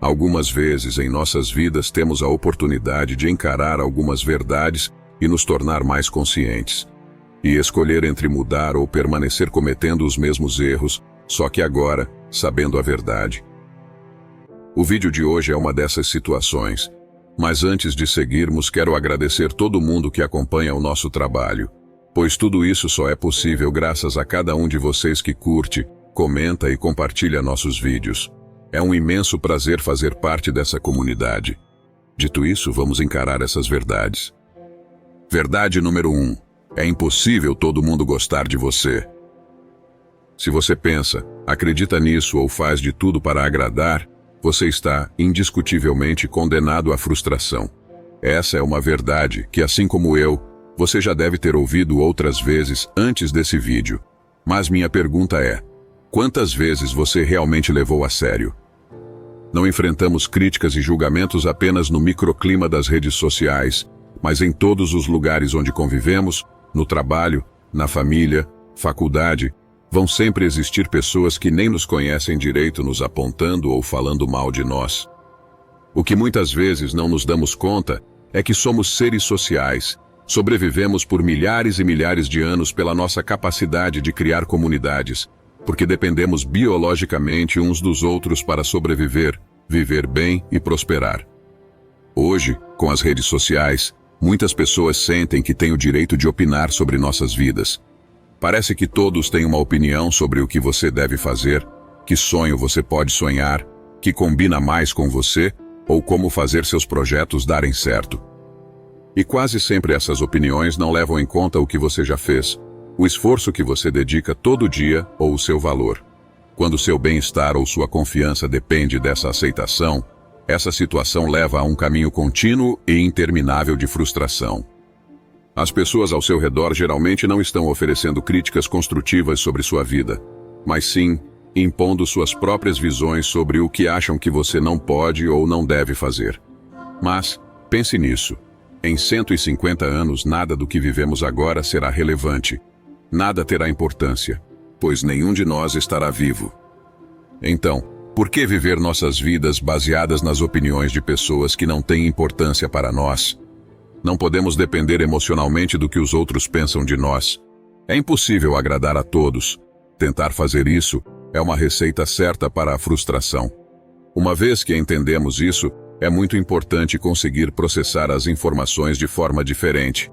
Algumas vezes em nossas vidas temos a oportunidade de encarar algumas verdades e nos tornar mais conscientes. E escolher entre mudar ou permanecer cometendo os mesmos erros, só que agora, sabendo a verdade. O vídeo de hoje é uma dessas situações, mas antes de seguirmos quero agradecer todo mundo que acompanha o nosso trabalho, pois tudo isso só é possível graças a cada um de vocês que curte, comenta e compartilha nossos vídeos. É um imenso prazer fazer parte dessa comunidade. Dito isso, vamos encarar essas verdades. Verdade número 1. É impossível todo mundo gostar de você. Se você pensa, acredita nisso ou faz de tudo para agradar, você está indiscutivelmente condenado à frustração. Essa é uma verdade que, assim como eu, você já deve ter ouvido outras vezes antes desse vídeo. Mas minha pergunta é: quantas vezes você realmente levou a sério? Não enfrentamos críticas e julgamentos apenas no microclima das redes sociais, mas em todos os lugares onde convivemos, no trabalho, na família, faculdade, vão sempre existir pessoas que nem nos conhecem direito nos apontando ou falando mal de nós. O que muitas vezes não nos damos conta é que somos seres sociais, sobrevivemos por milhares e milhares de anos pela nossa capacidade de criar comunidades, porque dependemos biologicamente uns dos outros para sobreviver, viver bem e prosperar. Hoje, com as redes sociais, muitas pessoas sentem que têm o direito de opinar sobre nossas vidas. Parece que todos têm uma opinião sobre o que você deve fazer, que sonho você pode sonhar, que combina mais com você, ou como fazer seus projetos darem certo. E quase sempre essas opiniões não levam em conta o que você já fez, o esforço que você dedica todo dia ou o seu valor. Quando seu bem-estar ou sua confiança depende dessa aceitação, essa situação leva a um caminho contínuo e interminável de frustração. As pessoas ao seu redor geralmente não estão oferecendo críticas construtivas sobre sua vida, mas sim impondo suas próprias visões sobre o que acham que você não pode ou não deve fazer. Mas, pense nisso. Em 150 anos, nada do que vivemos agora será relevante. Nada terá importância, pois nenhum de nós estará vivo. Então, por que viver nossas vidas baseadas nas opiniões de pessoas que não têm importância para nós? Não podemos depender emocionalmente do que os outros pensam de nós. É impossível agradar a todos. Tentar fazer isso é uma receita certa para a frustração. Uma vez que entendemos isso, é muito importante conseguir processar as informações de forma diferente.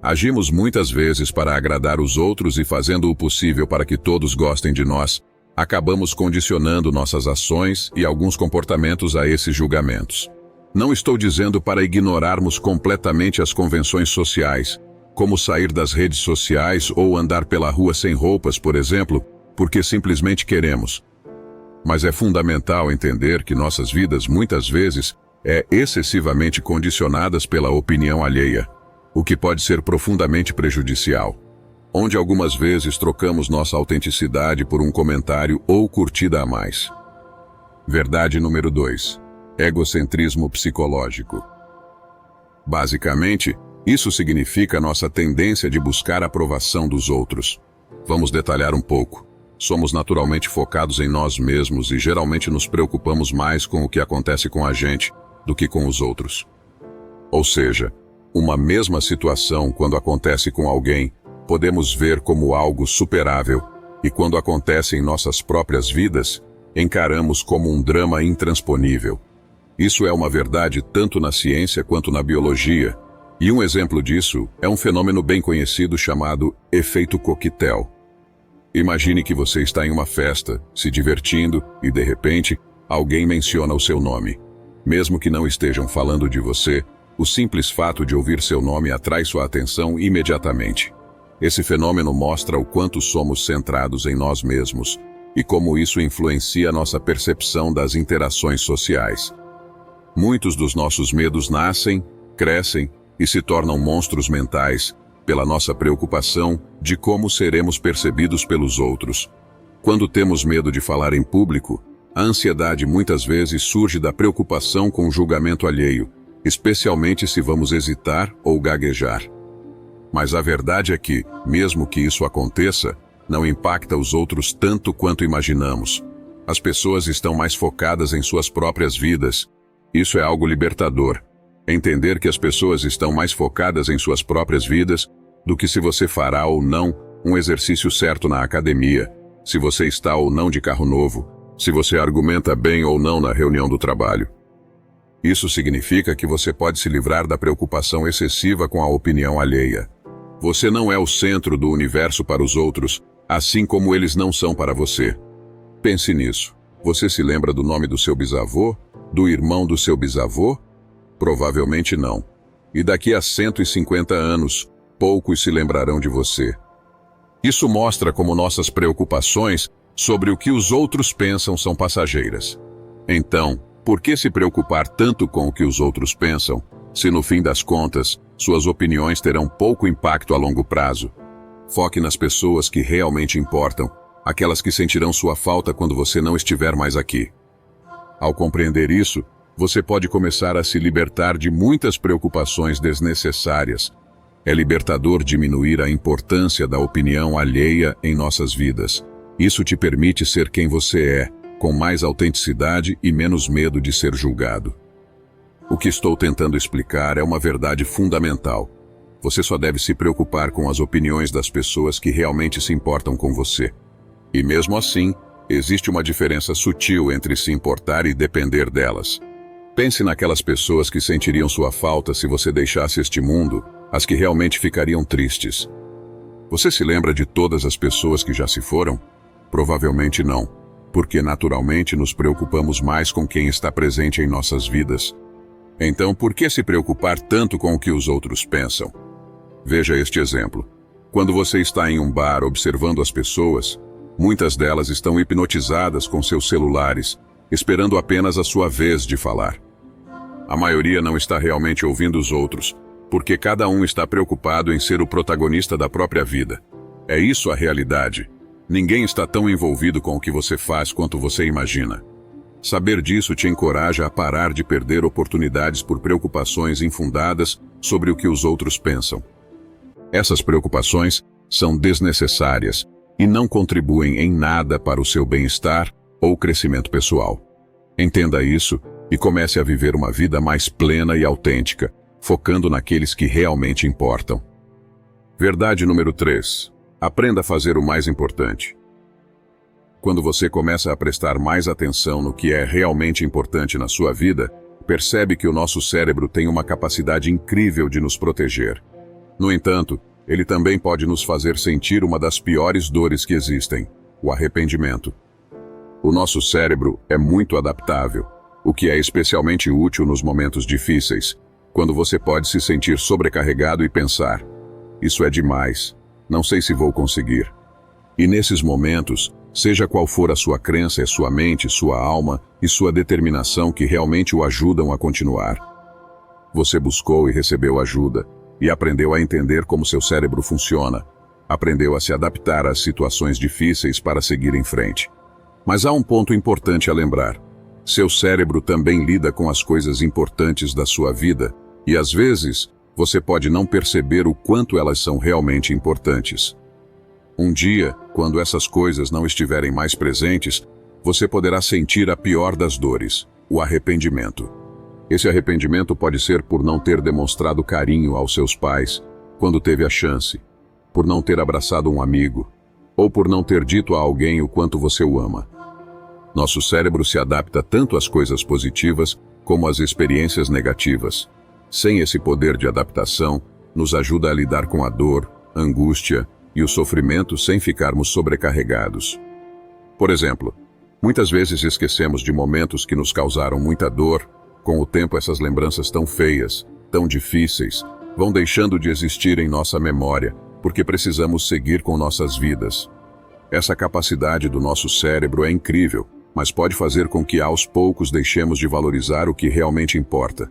Agimos muitas vezes para agradar os outros e fazendo o possível para que todos gostem de nós, acabamos condicionando nossas ações e alguns comportamentos a esses julgamentos. Não estou dizendo para ignorarmos completamente as convenções sociais, como sair das redes sociais ou andar pela rua sem roupas, por exemplo, porque simplesmente queremos. Mas é fundamental entender que nossas vidas muitas vezes é excessivamente condicionadas pela opinião alheia, o que pode ser profundamente prejudicial, onde algumas vezes trocamos nossa autenticidade por um comentário ou curtida a mais. Verdade número 2. Egocentrismo psicológico. Basicamente, isso significa nossa tendência de buscar a aprovação dos outros. Vamos detalhar um pouco. Somos naturalmente focados em nós mesmos e geralmente nos preocupamos mais com o que acontece com a gente do que com os outros. Ou seja, uma mesma situação, quando acontece com alguém, podemos ver como algo superável, e quando acontece em nossas próprias vidas, encaramos como um drama intransponível. Isso é uma verdade tanto na ciência quanto na biologia, e um exemplo disso é um fenômeno bem conhecido chamado efeito coquetel. Imagine que você está em uma festa, se divertindo, e de repente, alguém menciona o seu nome. Mesmo que não estejam falando de você, o simples fato de ouvir seu nome atrai sua atenção imediatamente. Esse fenômeno mostra o quanto somos centrados em nós mesmos, e como isso influencia nossa percepção das interações sociais. Muitos dos nossos medos nascem, crescem e se tornam monstros mentais, pela nossa preocupação de como seremos percebidos pelos outros. Quando temos medo de falar em público, a ansiedade muitas vezes surge da preocupação com o julgamento alheio, especialmente se vamos hesitar ou gaguejar. Mas a verdade é que, mesmo que isso aconteça, não impacta os outros tanto quanto imaginamos. As pessoas estão mais focadas em suas próprias vidas. Isso é algo libertador. Entender que as pessoas estão mais focadas em suas próprias vidas do que se você fará ou não um exercício certo na academia, se você está ou não de carro novo, se você argumenta bem ou não na reunião do trabalho. Isso significa que você pode se livrar da preocupação excessiva com a opinião alheia. Você não é o centro do universo para os outros, assim como eles não são para você. Pense nisso. Você se lembra do nome do seu bisavô? Do irmão do seu bisavô? Provavelmente não. E daqui a 150 anos, poucos se lembrarão de você. Isso mostra como nossas preocupações sobre o que os outros pensam são passageiras. Então, por que se preocupar tanto com o que os outros pensam, se no fim das contas, suas opiniões terão pouco impacto a longo prazo? Foque nas pessoas que realmente importam, aquelas que sentirão sua falta quando você não estiver mais aqui. Ao compreender isso, você pode começar a se libertar de muitas preocupações desnecessárias. É libertador diminuir a importância da opinião alheia em nossas vidas. Isso te permite ser quem você é, com mais autenticidade e menos medo de ser julgado. O que estou tentando explicar é uma verdade fundamental. Você só deve se preocupar com as opiniões das pessoas que realmente se importam com você. E mesmo assim, existe uma diferença sutil entre se importar e depender delas. Pense naquelas pessoas que sentiriam sua falta se você deixasse este mundo, as que realmente ficariam tristes. Você se lembra de todas as pessoas que já se foram? Provavelmente não, porque naturalmente nos preocupamos mais com quem está presente em nossas vidas. Então, por que se preocupar tanto com o que os outros pensam? Veja este exemplo. Quando você está em um bar observando as pessoas, muitas delas estão hipnotizadas com seus celulares, esperando apenas a sua vez de falar. A maioria não está realmente ouvindo os outros, porque cada um está preocupado em ser o protagonista da própria vida. É isso a realidade. Ninguém está tão envolvido com o que você faz quanto você imagina. Saber disso te encoraja a parar de perder oportunidades por preocupações infundadas sobre o que os outros pensam. Essas preocupações são desnecessárias e não contribuem em nada para o seu bem-estar ou crescimento pessoal. Entenda isso e comece a viver uma vida mais plena e autêntica, focando naqueles que realmente importam. Verdade número 3. Aprenda a fazer o mais importante. Quando você começa a prestar mais atenção no que é realmente importante na sua vida, percebe que o nosso cérebro tem uma capacidade incrível de nos proteger. No entanto, ele também pode nos fazer sentir uma das piores dores que existem, o arrependimento. O nosso cérebro é muito adaptável, o que é especialmente útil nos momentos difíceis, quando você pode se sentir sobrecarregado e pensar: isso é demais, não sei se vou conseguir. E nesses momentos, seja qual for a sua crença, é sua mente, sua alma e sua determinação que realmente o ajudam a continuar. Você buscou e recebeu ajuda, e aprendeu a entender como seu cérebro funciona. Aprendeu a se adaptar às situações difíceis para seguir em frente. Mas há um ponto importante a lembrar. Seu cérebro também lida com as coisas importantes da sua vida, e às vezes, você pode não perceber o quanto elas são realmente importantes. Um dia, quando essas coisas não estiverem mais presentes, você poderá sentir a pior das dores, o arrependimento. Esse arrependimento pode ser por não ter demonstrado carinho aos seus pais quando teve a chance, por não ter abraçado um amigo, ou por não ter dito a alguém o quanto você o ama. Nosso cérebro se adapta tanto às coisas positivas como às experiências negativas. Sem esse poder de adaptação, nos ajuda a lidar com a dor, angústia e o sofrimento sem ficarmos sobrecarregados. Por exemplo, muitas vezes esquecemos de momentos que nos causaram muita dor. Com o tempo, essas lembranças tão feias, tão difíceis, vão deixando de existir em nossa memória, porque precisamos seguir com nossas vidas. Essa capacidade do nosso cérebro é incrível, mas pode fazer com que aos poucos deixemos de valorizar o que realmente importa.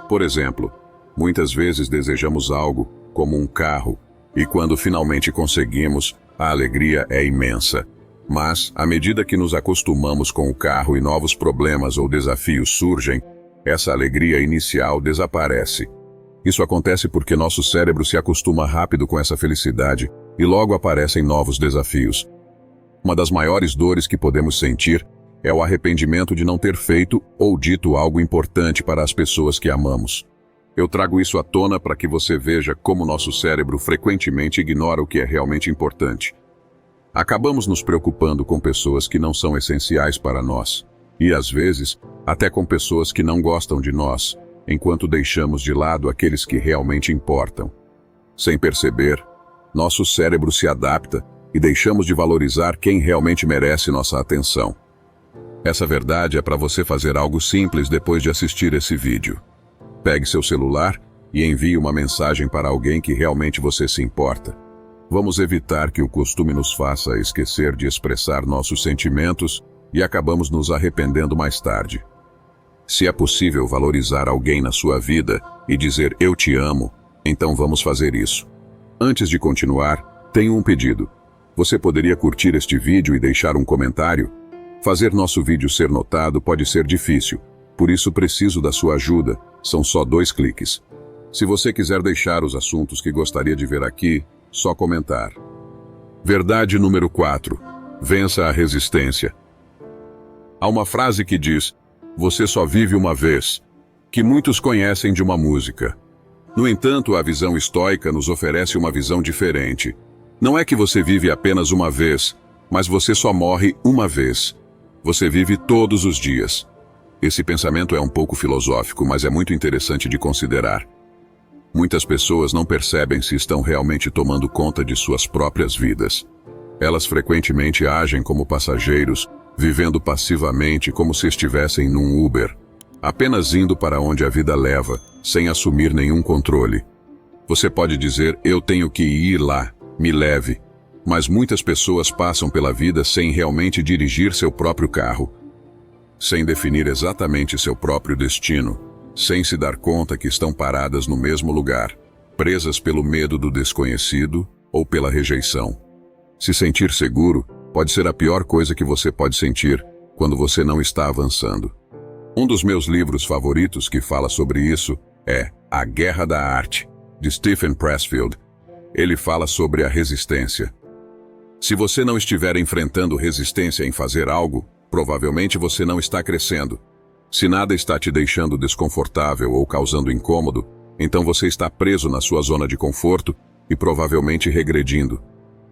Por exemplo, muitas vezes desejamos algo, como um carro, e quando finalmente conseguimos, a alegria é imensa. Mas, à medida que nos acostumamos com o carro e novos problemas ou desafios surgem, essa alegria inicial desaparece. Isso acontece porque nosso cérebro se acostuma rápido com essa felicidade e logo aparecem novos desafios. Uma das maiores dores que podemos sentir É o arrependimento de não ter feito ou dito algo importante para as pessoas que amamos. Eu trago isso à tona para que você veja como nosso cérebro frequentemente ignora o que é realmente importante. Acabamos nos preocupando com pessoas que não são essenciais para nós, e às vezes, até com pessoas que não gostam de nós, enquanto deixamos de lado aqueles que realmente importam. Sem perceber, nosso cérebro se adapta e deixamos de valorizar quem realmente merece nossa atenção. Essa verdade é para você fazer algo simples depois de assistir esse vídeo. Pegue seu celular e envie uma mensagem para alguém que realmente você se importa. Vamos evitar que o costume nos faça esquecer de expressar nossos sentimentos e acabamos nos arrependendo mais tarde. Se é possível valorizar alguém na sua vida e dizer "eu te amo", então vamos fazer isso. Antes de continuar, tenho um pedido. Você poderia curtir este vídeo e deixar um comentário? Fazer nosso vídeo ser notado pode ser difícil, por isso preciso da sua ajuda. São só 2 cliques. Se você quiser deixar os assuntos que gostaria de ver aqui, só comentar. Verdade número 4. Vença a resistência. Há uma frase que diz: "Você só vive uma vez", que muitos conhecem de uma música. No entanto, a visão estoica nos oferece uma visão diferente. Não é que você vive apenas uma vez, mas você só morre uma vez. Você vive todos os dias. Esse pensamento é um pouco filosófico, mas é muito interessante de considerar. Muitas pessoas não percebem se estão realmente tomando conta de suas próprias vidas. Elas frequentemente agem como passageiros, vivendo passivamente como se estivessem num Uber, apenas indo para onde a vida leva, sem assumir nenhum controle. Você pode dizer "eu tenho que ir lá, me leve", mas muitas pessoas passam pela vida sem realmente dirigir seu próprio carro, sem definir exatamente seu próprio destino, sem se dar conta que estão paradas no mesmo lugar, presas pelo medo do desconhecido ou pela rejeição. Se sentir seguro pode ser a pior coisa que você pode sentir quando você não está avançando. Um dos meus livros favoritos que fala sobre isso é A Guerra da Arte, de Stephen Pressfield. Ele fala sobre a resistência. Se você não estiver enfrentando resistência em fazer algo, provavelmente você não está crescendo. Se nada está te deixando desconfortável ou causando incômodo, então você está preso na sua zona de conforto e provavelmente regredindo.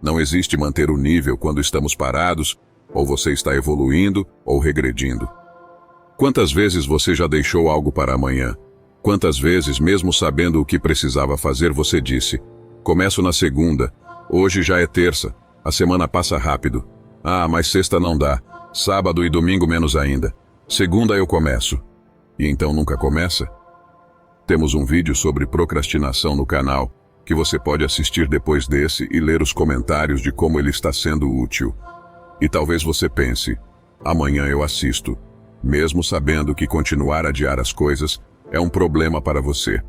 Não existe manter o nível quando estamos parados, ou você está evoluindo ou regredindo. Quantas vezes você já deixou algo para amanhã? Quantas vezes, mesmo sabendo o que precisava fazer, você disse: "Começo na segunda, hoje já é terça, a semana passa rápido. Ah, mas sexta não dá. Sábado e domingo menos ainda. Segunda eu começo." E então nunca começa? Temos um vídeo sobre procrastinação no canal, que você pode assistir depois desse e ler os comentários de como ele está sendo útil. E talvez você pense: "Amanhã eu assisto", mesmo sabendo que continuar a adiar as coisas é um problema para você.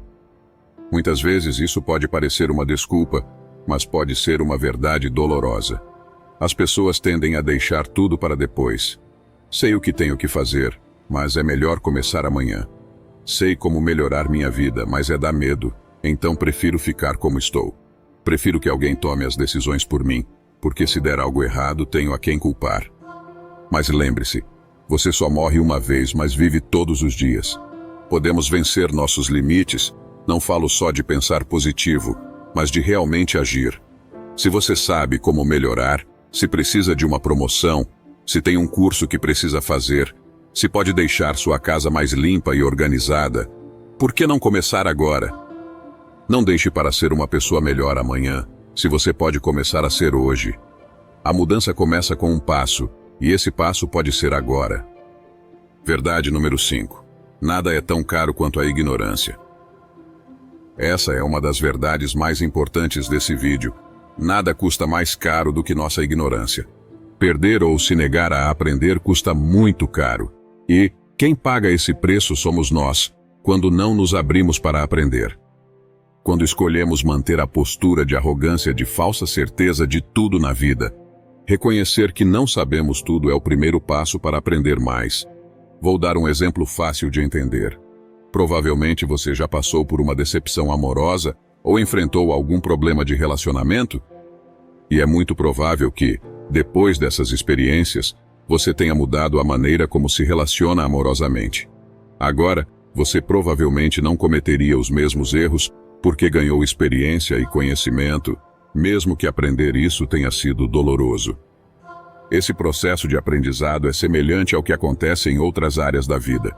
Muitas vezes isso pode parecer uma desculpa, mas pode ser uma verdade dolorosa. As pessoas tendem a deixar tudo para depois. Sei o que tenho que fazer, mas é melhor começar amanhã. Sei como melhorar minha vida, mas dá medo, então prefiro ficar como estou. Prefiro que alguém tome as decisões por mim, porque se der algo errado, tenho a quem culpar. Mas lembre-se, você só morre uma vez, mas vive todos os dias. Podemos vencer nossos limites, não falo só de pensar positivo, mas de realmente agir. Se você sabe como melhorar, se precisa de uma promoção, se tem um curso que precisa fazer, se pode deixar sua casa mais limpa e organizada, por que não começar agora? Não deixe para ser uma pessoa melhor amanhã, se você pode começar a ser hoje. A mudança começa com um passo, e esse passo pode ser agora. Verdade número 5. Nada é tão caro quanto a ignorância. Essa é uma das verdades mais importantes desse vídeo. Nada custa mais caro do que nossa ignorância. Perder ou se negar a aprender custa muito caro. E quem paga esse preço somos nós, quando não nos abrimos para aprender. Quando escolhemos manter a postura de arrogância, de falsa certeza de tudo na vida. Reconhecer que não sabemos tudo é o primeiro passo para aprender mais. Vou dar um exemplo fácil de entender. Provavelmente você já passou por uma decepção amorosa ou enfrentou algum problema de relacionamento? E é muito provável que, depois dessas experiências, você tenha mudado a maneira como se relaciona amorosamente. Agora, você provavelmente não cometeria os mesmos erros porque ganhou experiência e conhecimento, mesmo que aprender isso tenha sido doloroso. Esse processo de aprendizado é semelhante ao que acontece em outras áreas da vida.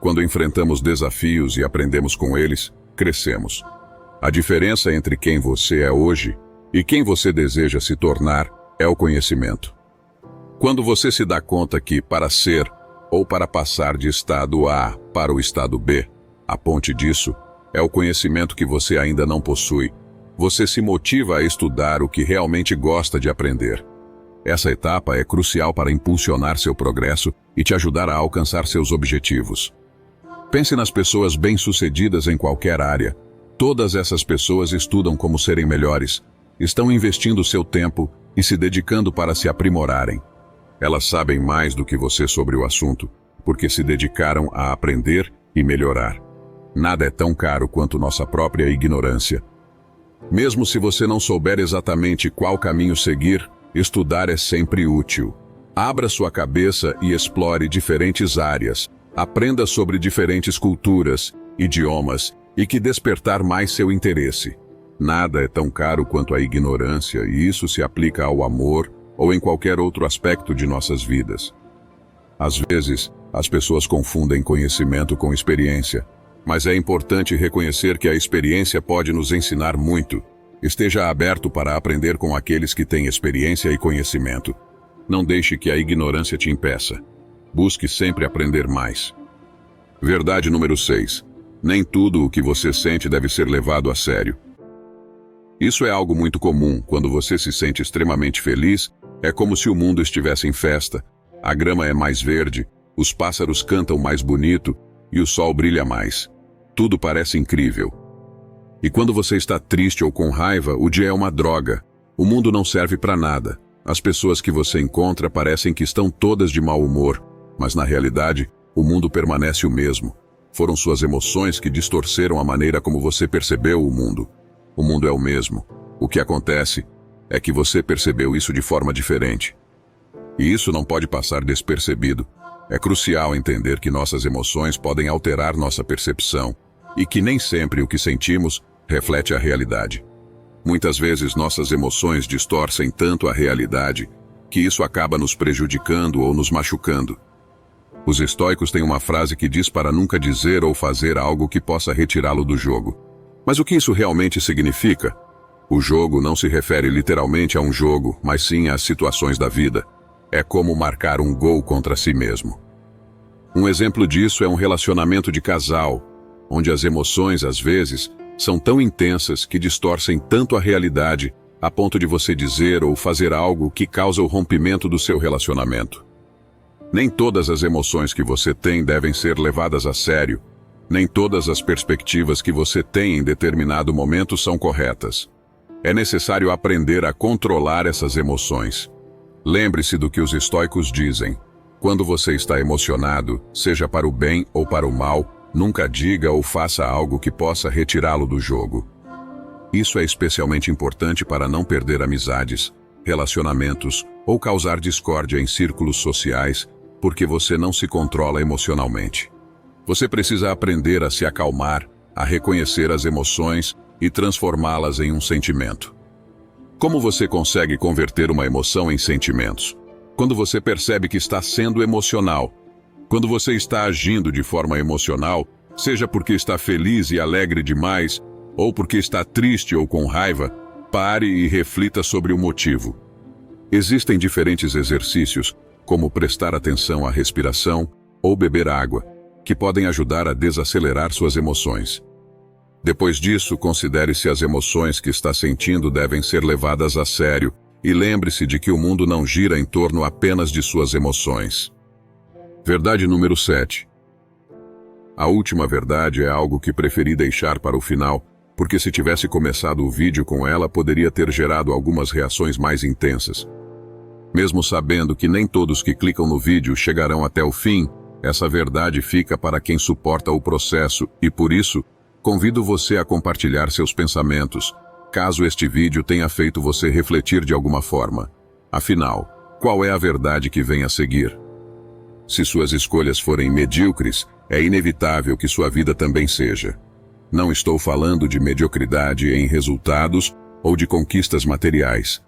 Quando enfrentamos desafios e aprendemos com eles, crescemos. A diferença entre quem você é hoje e quem você deseja se tornar é o conhecimento. Quando você se dá conta que, para ser ou para passar de estado A para o estado B, a ponte disso é o conhecimento que você ainda não possui, você se motiva a estudar o que realmente gosta de aprender. Essa etapa é crucial para impulsionar seu progresso e te ajudar a alcançar seus objetivos. Pense nas pessoas bem-sucedidas em qualquer área. Todas essas pessoas estudam como serem melhores, estão investindo seu tempo e se dedicando para se aprimorarem. Elas sabem mais do que você sobre o assunto, porque se dedicaram a aprender e melhorar. Nada é tão caro quanto nossa própria ignorância. Mesmo se você não souber exatamente qual caminho seguir, estudar é sempre útil. Abra sua cabeça e explore diferentes áreas. Aprenda sobre diferentes culturas, idiomas e que despertar mais seu interesse. Nada é tão caro quanto a ignorância e isso se aplica ao amor ou em qualquer outro aspecto de nossas vidas. Às vezes, as pessoas confundem conhecimento com experiência, mas é importante reconhecer que a experiência pode nos ensinar muito. Esteja aberto para aprender com aqueles que têm experiência e conhecimento. Não deixe que a ignorância te impeça. Busque sempre aprender mais. Verdade número 6. Nem tudo o que você sente deve ser levado a sério. Isso é algo muito comum. Quando você se sente extremamente feliz, é como se o mundo estivesse em festa. A grama é mais verde, os pássaros cantam mais bonito e o sol brilha mais. Tudo parece incrível. E quando você está triste ou com raiva, o dia é uma droga. O mundo não serve para nada. As pessoas que você encontra parecem que estão todas de mau humor, mas na realidade, o mundo permanece o mesmo. Foram suas emoções que distorceram a maneira como você percebeu o mundo. O mundo é o mesmo. O que acontece é que você percebeu isso de forma diferente. E isso não pode passar despercebido. É crucial entender que nossas emoções podem alterar nossa percepção e que nem sempre o que sentimos reflete a realidade. Muitas vezes nossas emoções distorcem tanto a realidade que isso acaba nos prejudicando ou nos machucando. Os estoicos têm uma frase que diz para nunca dizer ou fazer algo que possa retirá-lo do jogo. Mas o que isso realmente significa? O jogo não se refere literalmente a um jogo, mas sim às situações da vida. É como marcar um gol contra si mesmo. Um exemplo disso é um relacionamento de casal, onde as emoções, às vezes, são tão intensas que distorcem tanto a realidade a ponto de você dizer ou fazer algo que causa o rompimento do seu relacionamento. Nem todas as emoções que você tem devem ser levadas a sério. Nem todas as perspectivas que você tem em determinado momento são corretas. É necessário aprender a controlar essas emoções. Lembre-se do que os estoicos dizem. Quando você está emocionado, seja para o bem ou para o mal, nunca diga ou faça algo que possa retirá-lo do jogo. Isso é especialmente importante para não perder amizades, relacionamentos ou causar discórdia em círculos sociais, porque você não se controla emocionalmente. Você precisa aprender a se acalmar, a reconhecer as emoções e transformá-las em um sentimento. Como você consegue converter uma emoção em sentimentos? Quando você percebe que está sendo emocional. Quando você está agindo de forma emocional, seja porque está feliz e alegre demais, ou porque está triste ou com raiva, pare e reflita sobre o motivo. Existem diferentes exercícios, como prestar atenção à respiração ou beber água, que podem ajudar a desacelerar suas emoções. Depois disso, considere se as emoções que está sentindo devem ser levadas a sério e lembre-se de que o mundo não gira em torno apenas de suas emoções. Verdade número 7. A última verdade é algo que preferi deixar para o final, porque se tivesse começado o vídeo com ela, poderia ter gerado algumas reações mais intensas. Mesmo sabendo que nem todos que clicam no vídeo chegarão até o fim, essa verdade fica para quem suporta o processo e, por isso, convido você a compartilhar seus pensamentos, caso este vídeo tenha feito você refletir de alguma forma. Afinal, qual é a verdade que vem a seguir? Se suas escolhas forem medíocres, é inevitável que sua vida também seja. Não estou falando de mediocridade em resultados ou de conquistas materiais.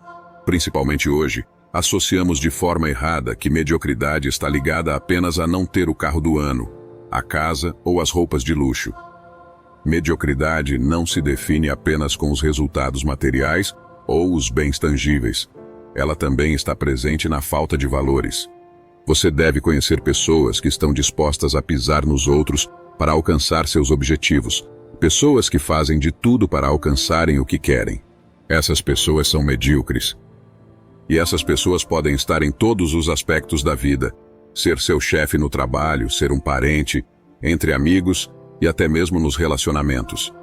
Principalmente hoje, associamos de forma errada que mediocridade está ligada apenas a não ter o carro do ano, a casa ou as roupas de luxo. Mediocridade não se define apenas com os resultados materiais ou os bens tangíveis. Ela também está presente na falta de valores. Você deve conhecer pessoas que estão dispostas a pisar nos outros para alcançar seus objetivos. Pessoas que fazem de tudo para alcançarem o que querem. Essas pessoas são medíocres. E essas pessoas podem estar em todos os aspectos da vida. Ser seu chefe no trabalho, ser um parente, entre amigos e até mesmo nos relacionamentos.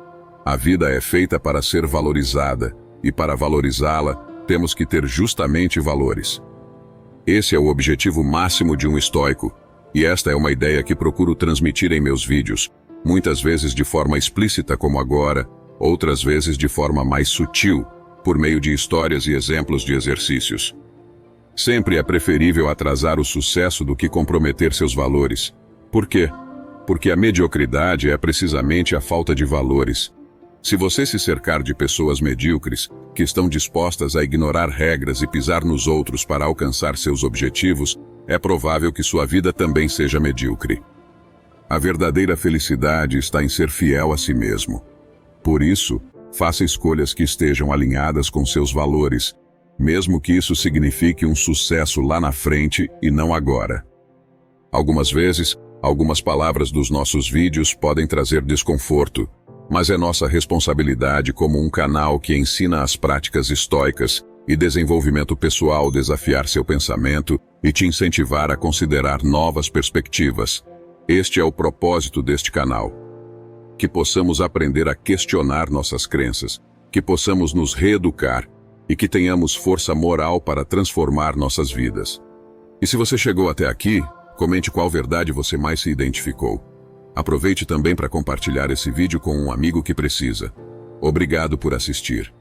A vida é feita para ser valorizada, e para valorizá-la, temos que ter justamente valores. Esse é o objetivo máximo de um estoico, e esta é uma ideia que procuro transmitir em meus vídeos, muitas vezes de forma explícita como agora, outras vezes de forma mais sutil, por meio de histórias e exemplos de exercícios. Sempre é preferível atrasar o sucesso do que comprometer seus valores. Por quê? Porque a mediocridade é precisamente a falta de valores. Se você se cercar de pessoas medíocres, que estão dispostas a ignorar regras e pisar nos outros para alcançar seus objetivos, é provável que sua vida também seja medíocre. A verdadeira felicidade está em ser fiel a si mesmo. Por isso, faça escolhas que estejam alinhadas com seus valores, mesmo que isso signifique um sucesso lá na frente e não agora. Algumas vezes, algumas palavras dos nossos vídeos podem trazer desconforto, mas é nossa responsabilidade como um canal que ensina as práticas estoicas e desenvolvimento pessoal desafiar seu pensamento e te incentivar a considerar novas perspectivas. Este é o propósito deste canal. Que possamos aprender a questionar nossas crenças, que possamos nos reeducar e que tenhamos força moral para transformar nossas vidas. E se você chegou até aqui, comente qual verdade você mais se identificou. Aproveite também para compartilhar esse vídeo com um amigo que precisa. Obrigado por assistir.